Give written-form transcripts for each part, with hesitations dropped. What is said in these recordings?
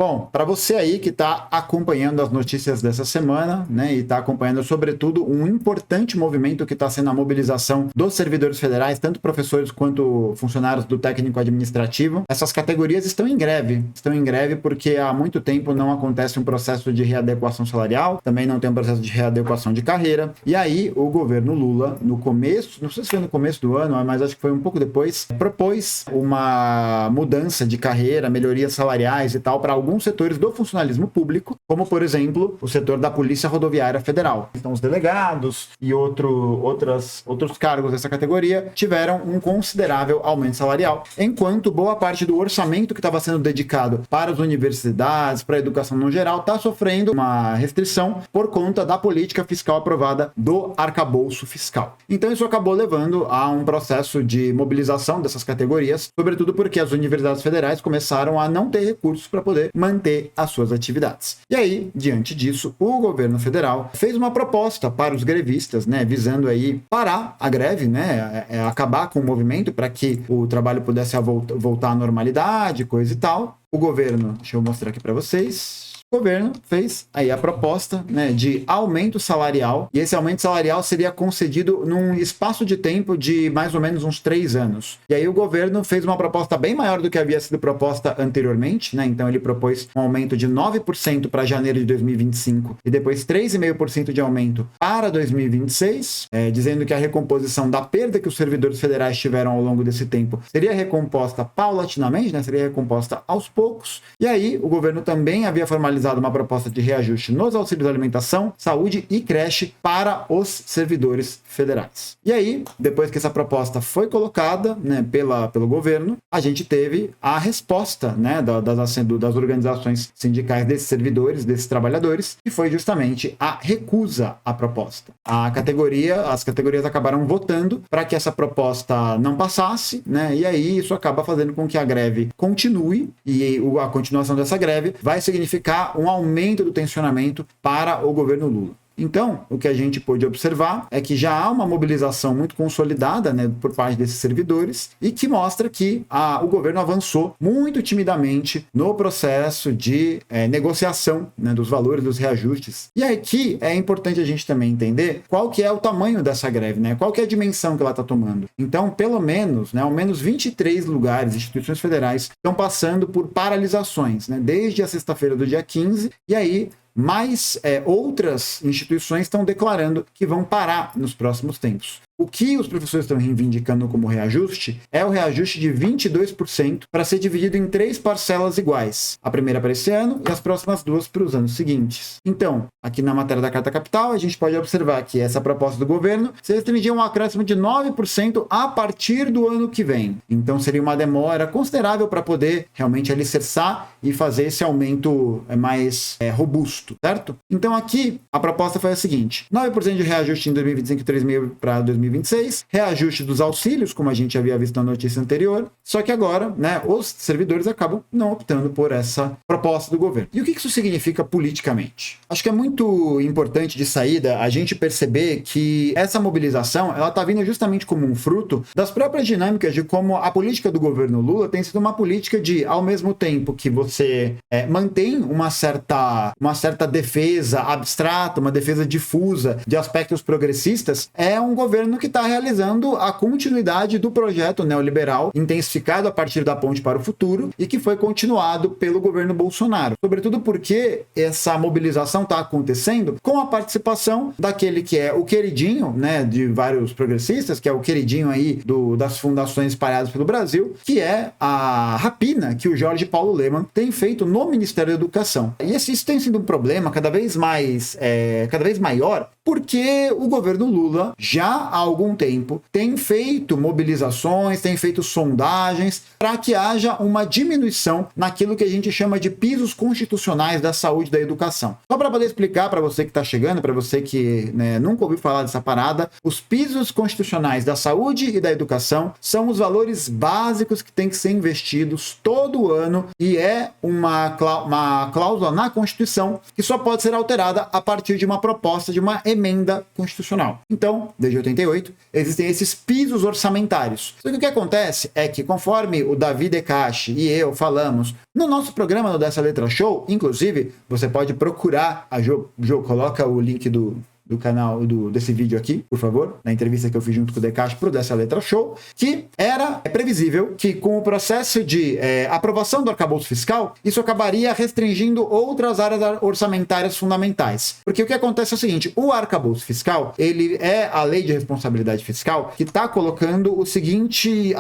Bom, para você aí que está acompanhando as notícias dessa semana, né, e está acompanhando, sobretudo, um importante movimento que está sendo a mobilização dos servidores federais, tanto professores quanto funcionários do técnico administrativo, essas categorias estão em greve. Estão em greve porque há muito tempo não acontece um processo de readequação salarial, também não tem um processo de readequação de carreira, e aí o governo Lula, no começo, não sei se foi no começo do ano, mas acho que foi um pouco depois, propôs uma mudança de carreira, melhorias salariais e tal, para alguns setores do funcionalismo público, como, por exemplo, o setor da Polícia Rodoviária Federal. Então, os delegados e outros cargos dessa categoria tiveram um considerável aumento salarial, enquanto boa parte do orçamento que estava sendo dedicado para as universidades, para a educação no geral, está sofrendo uma restrição por conta da política fiscal aprovada do arcabouço fiscal. Então, isso acabou levando a um processo de mobilização dessas categorias, sobretudo porque as universidades federais começaram a não ter recursos para poder manter as suas atividades. E aí, diante disso, o governo federal fez uma proposta para os grevistas, né, visando aí parar a greve, né, acabar com o movimento para que o trabalho pudesse voltar à normalidade, coisa e tal. O governo, deixa eu mostrar aqui para vocês. O governo fez aí a proposta, né, de aumento salarial, e esse aumento salarial seria concedido num espaço de tempo de mais ou menos uns 3 anos. E aí o governo fez uma proposta bem maior do que havia sido proposta anteriormente, né? Então ele propôs um aumento de 9% para janeiro de 2025 e depois 3,5% de aumento para 2026, dizendo que a recomposição da perda que os servidores federais tiveram ao longo desse tempo seria recomposta paulatinamente, né? Seria recomposta aos poucos. E aí o governo também havia formalizado uma proposta de reajuste nos auxílios de alimentação, saúde e creche para os servidores federais. E aí, depois que essa proposta foi colocada, né, pelo governo, a gente teve a resposta, né, das organizações sindicais desses servidores, desses trabalhadores, que foi justamente a recusa à proposta. As categorias acabaram votando para que essa proposta não passasse, né, e aí isso acaba fazendo com que a greve continue, e a continuação dessa greve vai significar um aumento do tensionamento para o governo Lula. Então, o que a gente pôde observar é que já há uma mobilização muito consolidada, né, por parte desses servidores, e que mostra que o governo avançou muito timidamente no processo de negociação, né, dos valores dos reajustes. E aqui é importante a gente também entender qual que é o tamanho dessa greve, né, qual que é a dimensão que ela está tomando. Então, pelo menos, né, ao menos 23 lugares, instituições federais, estão passando por paralisações, né, desde a sexta-feira do dia 15, e aí mas outras instituições estão declarando que vão parar nos próximos tempos. O que os professores estão reivindicando como reajuste é o reajuste de 22% para ser dividido em 3 parcelas iguais. A primeira para esse ano e as próximas 2 para os anos seguintes. Então, aqui na matéria da Carta Capital, a gente pode observar que essa proposta do governo se restringia a um acréscimo de 9% a partir do ano que vem. Então, seria uma demora considerável para poder realmente alicerçar e fazer esse aumento mais robusto, certo? Então, aqui, a proposta foi a seguinte: 9% de reajuste em 2025 e 3,5% para 2026, reajuste dos auxílios, como a gente havia visto na notícia anterior, só que agora, né, os servidores acabam não optando por essa proposta do governo. E o que isso significa politicamente? Acho que é muito importante de saída a gente perceber que essa mobilização, ela está vindo justamente como um fruto das próprias dinâmicas de como a política do governo Lula tem sido uma política de, ao mesmo tempo que você mantém uma certa defesa abstrata, uma defesa difusa de aspectos progressistas, é um governo que está realizando a continuidade do projeto neoliberal intensificado a partir da Ponte para o Futuro e que foi continuado pelo governo Bolsonaro. Sobretudo porque essa mobilização está acontecendo com a participação daquele que é o queridinho, né, de vários progressistas, que é o queridinho aí das fundações espalhadas pelo Brasil, que é a rapina que o Jorge Paulo Lemann tem feito no Ministério da Educação. E isso tem sido um problema cada vez maior, porque o governo Lula já há algum tempo tem feito mobilizações, tem feito sondagens para que haja uma diminuição naquilo que a gente chama de pisos constitucionais da saúde e da educação. Só para poder explicar para você que está chegando, para você que, né, nunca ouviu falar dessa parada, os pisos constitucionais da saúde e da educação são os valores básicos que têm que ser investidos todo ano e é uma cláusula na Constituição que só pode ser alterada a partir de uma proposta de uma emenda emenda constitucional. Então, desde 88, existem esses pisos orçamentários. Só que o que acontece é que, conforme o Davi Decache e eu falamos no nosso programa no Dessa Letra Show, inclusive, você pode procurar a Jo, coloca o link do canal desse vídeo aqui, por favor, na entrevista que eu fiz junto com o Decache pro Dessa Letra Show, que era previsível que com o processo de aprovação do arcabouço fiscal, isso acabaria restringindo outras áreas orçamentárias fundamentais. Porque o que acontece é o seguinte, o arcabouço fiscal, ele é a lei de responsabilidade fiscal que está colocando a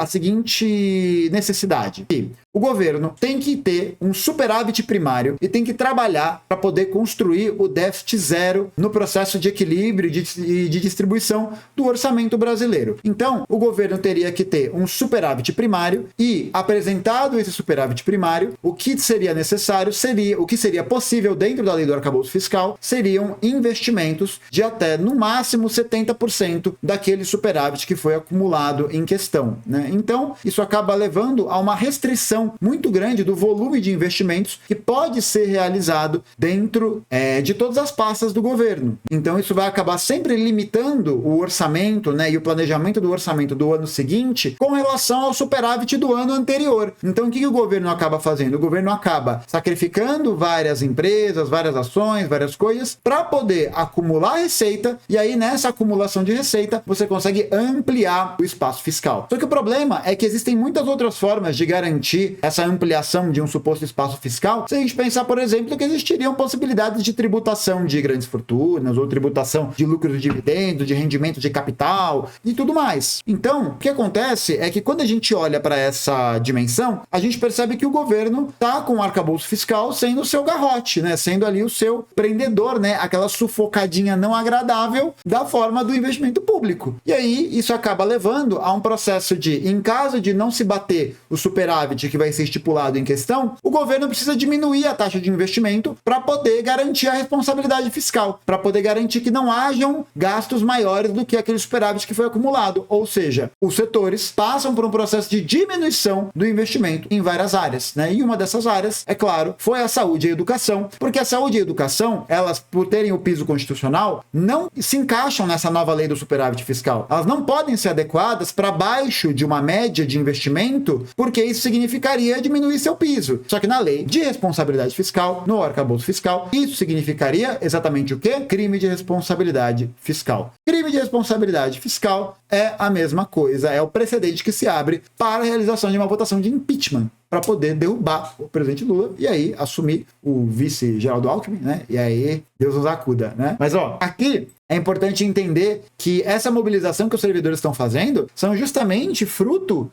seguinte necessidade, que o governo tem que ter um superávit primário e tem que trabalhar para poder construir o déficit zero no processo de equilíbrio e de distribuição do orçamento brasileiro. Então, o governo teria que ter um superávit primário e, apresentado esse superávit primário, o que seria necessário o que seria possível dentro da lei do arcabouço fiscal seriam investimentos de até, no máximo, 70% daquele superávit que foi acumulado em questão, né? Então, isso acaba levando a uma restrição muito grande do volume de investimentos que pode ser realizado dentro de todas as pastas do governo. Então isso vai acabar sempre limitando o orçamento, né, e o planejamento do orçamento do ano seguinte com relação ao superávit do ano anterior. Então o que o governo acaba fazendo? O governo acaba sacrificando várias empresas, várias ações, várias coisas para poder acumular receita, e aí nessa acumulação de receita você consegue ampliar o espaço fiscal. Só que o problema é que existem muitas outras formas de garantir essa ampliação de um suposto espaço fiscal, se a gente pensar, por exemplo, que existiriam possibilidades de tributação de grandes fortunas, ou tributação de lucros de dividendos, de rendimento de capital e tudo mais. Então, o que acontece é que quando a gente olha para essa dimensão, a gente percebe que o governo está com o arcabouço fiscal sendo o seu garrote, né? Sendo ali o seu prendedor, né? Aquela sufocadinha não agradável da forma do investimento público. E aí, isso acaba levando a um processo de, em caso de não se bater o superávit que vai ser estipulado em questão, o governo precisa diminuir a taxa de investimento para poder garantir a responsabilidade fiscal, para poder garantir que não hajam gastos maiores do que aquele superávit que foi acumulado. Ou seja, os setores passam por um processo de diminuição do investimento em várias áreas, né? E uma dessas áreas, é claro, foi a saúde e a educação, porque a saúde e a educação, elas, por terem o piso constitucional, não se encaixam nessa nova lei do superávit fiscal. Elas não podem ser adequadas para baixo de uma média de investimento, porque isso significaria diminuir seu piso. Só que na lei de responsabilidade fiscal, no arcabouço fiscal, isso significaria exatamente o quê? Crime de responsabilidade fiscal. Crime de responsabilidade fiscal é a mesma coisa, é o precedente que se abre para a realização de uma votação de impeachment, para poder derrubar o presidente Lula e aí assumir o vice Geraldo Alckmin, né? E aí Deus nos acuda, né? Mas ó, aqui é importante entender que essa mobilização que os servidores estão fazendo são justamente fruto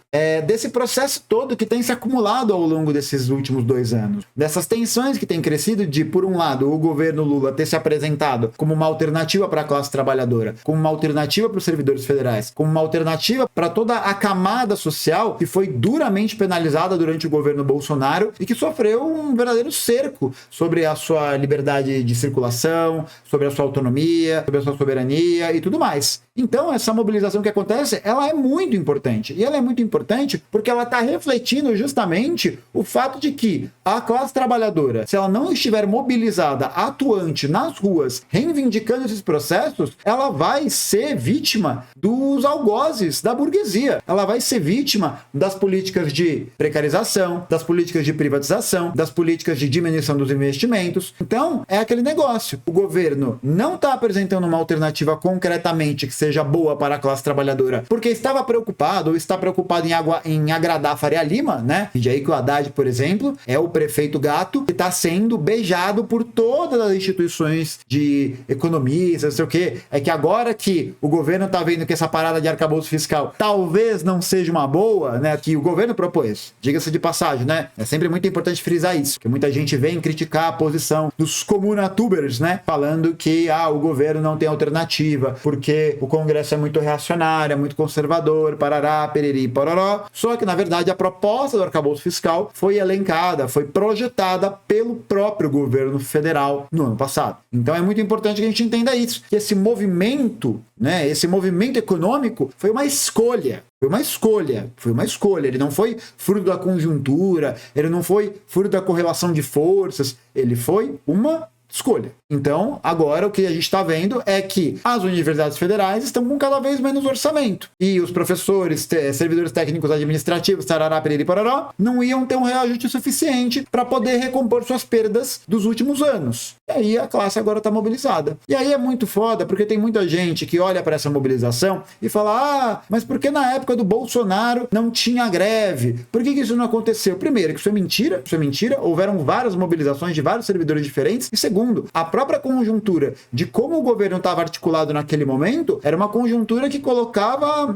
desse processo todo que tem se acumulado ao longo desses últimos 2 anos. Dessas tensões que têm crescido de, por um lado, o governo Lula ter se apresentado como uma alternativa para a classe trabalhadora, como uma alternativa para os servidores federais, como uma alternativa para toda a camada social que foi duramente penalizada durante o governo Bolsonaro e que sofreu um verdadeiro cerco sobre a sua liberdade de circulação, sobre a sua autonomia, sobre a sua soberania e tudo mais. Então, essa mobilização que acontece, ela é muito importante. E ela é muito importante porque ela está refletindo justamente o fato de que a classe trabalhadora, se ela não estiver mobilizada, atuante nas ruas, reivindicando esses processos, ela vai ser vítima dos algozes da burguesia. Ela vai ser vítima das políticas de precarização, das políticas de privatização, das políticas de diminuição dos investimentos. Então, é aquele negócio. O governo não está apresentando uma alternativa concretamente que seja boa para a classe trabalhadora, porque estava preocupado ou está preocupado em agradar a Faria Lima, né? E aí que o Haddad, por exemplo, é o prefeito gato que está sendo beijado por todas as instituições de economistas, não sei o quê. É que agora que o governo está vendo que essa parada de arcabouço fiscal talvez não seja uma boa, né? Que o governo propôs, diga-se de passagem, né? É sempre muito importante frisar isso, porque muita gente vem criticar a posição dos comunatubers, né? Falando que o governo não tem alternativa, porque o Congresso é muito reacionário, é muito conservador, parará, periri, pororó. Só que, na verdade, a proposta do arcabouço fiscal foi elencada, foi projetada pelo próprio governo federal no ano passado. Então é muito importante que a gente entenda isso, que esse movimento, né, esse movimento econômico foi uma escolha. Foi uma escolha. Ele não foi fruto da conjuntura, ele não foi fruto da correlação de forças, ele foi uma escolha. Então, agora o que a gente está vendo é que as universidades federais estão com cada vez menos orçamento. E os professores, servidores técnicos administrativos, tarará, periri, pororó, não iam ter um reajuste suficiente para poder recompor suas perdas dos últimos anos. E aí a classe agora está mobilizada. E aí é muito foda, porque tem muita gente que olha para essa mobilização e fala, mas por que na época do Bolsonaro não tinha greve? Por que isso não aconteceu? Primeiro, que isso é mentira, houveram várias mobilizações de vários servidores diferentes. E segundo, a própria conjuntura de como o governo estava articulado naquele momento era uma conjuntura que colocava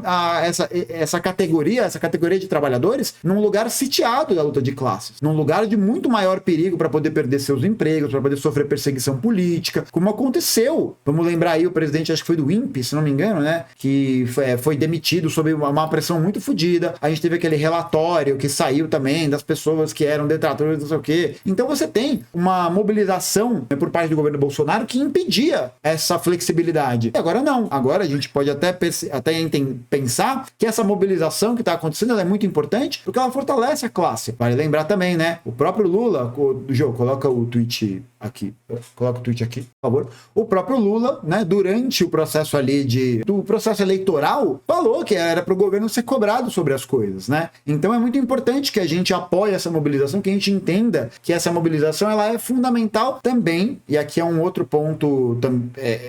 essa categoria de trabalhadores num lugar sitiado da luta de classes, num lugar de muito maior perigo para poder perder seus empregos, para poder sofrer perseguição política, como aconteceu. Vamos lembrar aí o presidente, acho que foi do INPE, se não me engano, né, que foi demitido sob uma pressão muito fodida. A gente teve aquele relatório que saiu também das pessoas que eram detratores, não sei o quê. Então você tem uma mobilização por parte do governo Bolsonaro que impedia essa flexibilidade. E agora não. Agora a gente pode até pensar que essa mobilização que está acontecendo ela é muito importante porque ela fortalece a classe. Vale lembrar também, né? O próprio Lula, Jô, coloca o tweet aqui. Coloca o tweet aqui, por favor. O próprio Lula, né, durante o processo ali do processo eleitoral, falou que era para o governo ser cobrado sobre as coisas, né? Então é muito importante que a gente apoie essa mobilização, que a gente entenda que essa mobilização ela é fundamental também, e aqui é um outro ponto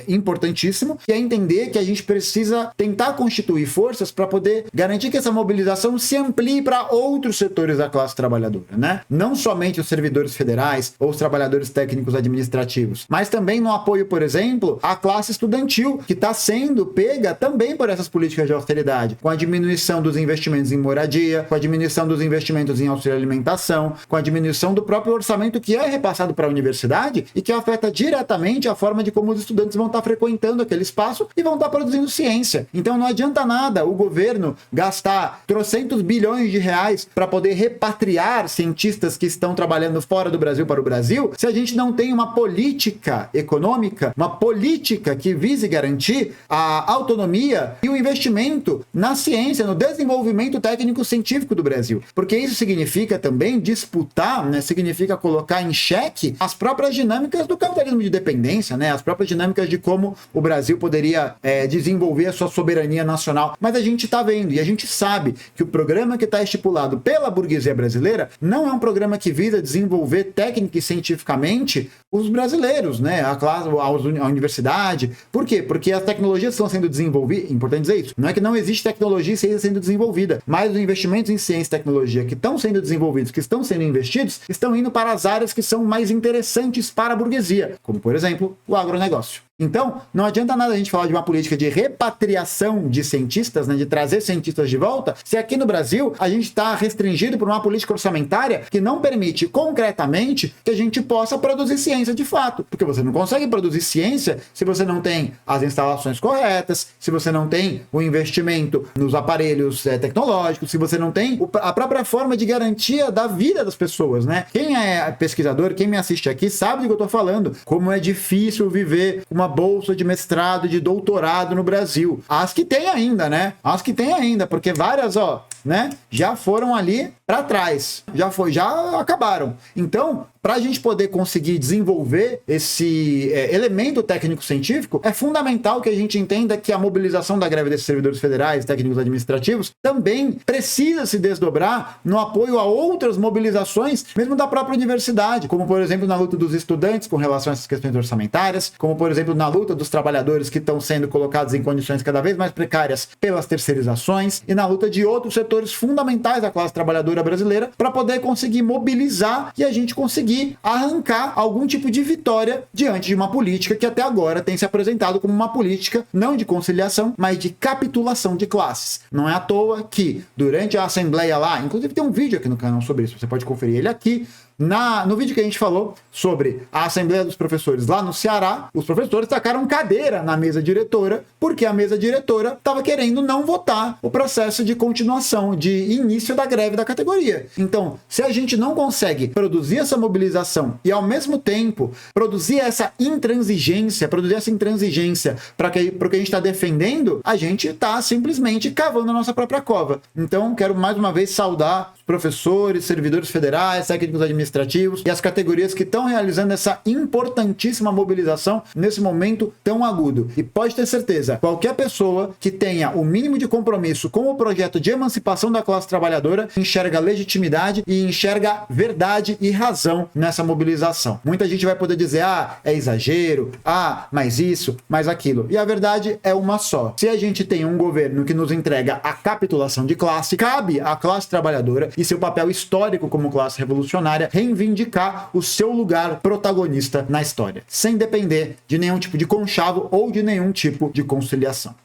importantíssimo, que é entender que a gente precisa tentar constituir forças para poder garantir que essa mobilização se amplie para outros setores da classe trabalhadora, né? Não somente os servidores federais ou os trabalhadores técnicos administrativos, mas também no apoio, por exemplo, à classe estudantil, que está sendo pega também por essas políticas de austeridade, com a diminuição dos investimentos em moradia, com a diminuição dos investimentos em auxílio alimentação, com a diminuição do próprio orçamento que é repassado para a universidade e que afeta diretamente a forma de como os estudantes vão estar frequentando aquele espaço e vão estar produzindo ciência. Então não adianta nada o governo gastar trocentos bilhões de reais para poder repatriar cientistas que estão trabalhando fora do Brasil para o Brasil, se a gente não tem uma política econômica, uma política que vise garantir a autonomia e o investimento na ciência, no desenvolvimento técnico-científico do Brasil. Porque isso significa também disputar, né, significa colocar em xeque as próprias dinâmicas do capitalismo de dependência, né, as próprias dinâmicas de como o Brasil poderia desenvolver a sua soberania nacional. Mas a gente está vendo e a gente sabe que o programa que está estipulado pela burguesia brasileira não é um programa que visa desenvolver técnica e cientificamente os brasileiros, né, a classe, a universidade. Por quê? Porque as tecnologias estão sendo desenvolvidas, importante dizer isso, não é que não existe tecnologia e ciência sendo desenvolvida, mas os investimentos em ciência e tecnologia que estão sendo desenvolvidos, que estão sendo investidos, estão indo para as áreas que são mais interessantes para a burguesia, como, por exemplo, o agronegócio. Então, não adianta nada a gente falar de uma política de repatriação de cientistas, né, de trazer cientistas de volta, se aqui no Brasil a gente está restringido por uma política orçamentária que não permite concretamente que a gente possa produzir ciência de fato. Porque você não consegue produzir ciência se você não tem as instalações corretas, se você não tem o investimento nos aparelhos tecnológicos, se você não tem a própria forma de garantia da vida das pessoas, né? Quem é pesquisador, quem me assiste aqui, sabe do que eu estou falando. Como é difícil viver uma bolsa de mestrado, de doutorado no Brasil. As que tem ainda, né? As que tem ainda, porque várias, né, já foram ali para trás. Já acabaram. Então, para a gente poder conseguir desenvolver esse elemento técnico-científico, é fundamental que a gente entenda que a mobilização da greve desses servidores federais, técnicos administrativos, também precisa se desdobrar no apoio a outras mobilizações, mesmo da própria universidade, como, por exemplo, na luta dos estudantes com relação a essas questões orçamentárias, como, por exemplo, na luta dos trabalhadores que estão sendo colocados em condições cada vez mais precárias pelas terceirizações, e na luta de outros setores fundamentais da classe trabalhadora brasileira, para poder conseguir mobilizar e a gente conseguir arrancar algum tipo de vitória diante de uma política que até agora tem se apresentado como uma política não de conciliação, mas de capitulação de classes. Não é à toa que durante a Assembleia lá, inclusive tem um vídeo aqui no canal sobre isso, você pode conferir ele aqui, no vídeo que a gente falou sobre a Assembleia dos Professores lá no Ceará, os professores tacaram cadeira na mesa diretora, porque a mesa diretora estava querendo não votar o processo de continuação, de início da greve da categoria. Então, se a gente não consegue produzir essa mobilização e, ao mesmo tempo, produzir essa intransigência para o que a gente está defendendo, a gente está simplesmente cavando a nossa própria cova. Então, quero mais uma vez saudar professores, servidores federais, técnicos administrativos e as categorias que estão realizando essa importantíssima mobilização nesse momento tão agudo. E pode ter certeza, qualquer pessoa que tenha o mínimo de compromisso com o projeto de emancipação da classe trabalhadora enxerga legitimidade e enxerga verdade e razão nessa mobilização. Muita gente vai poder dizer, é exagero, mas isso, mais aquilo. E a verdade é uma só. Se a gente tem um governo que nos entrega a capitulação de classe, cabe à classe trabalhadora e seu papel histórico como classe revolucionária reivindicar o seu lugar protagonista na história, sem depender de nenhum tipo de conchavo ou de nenhum tipo de conciliação.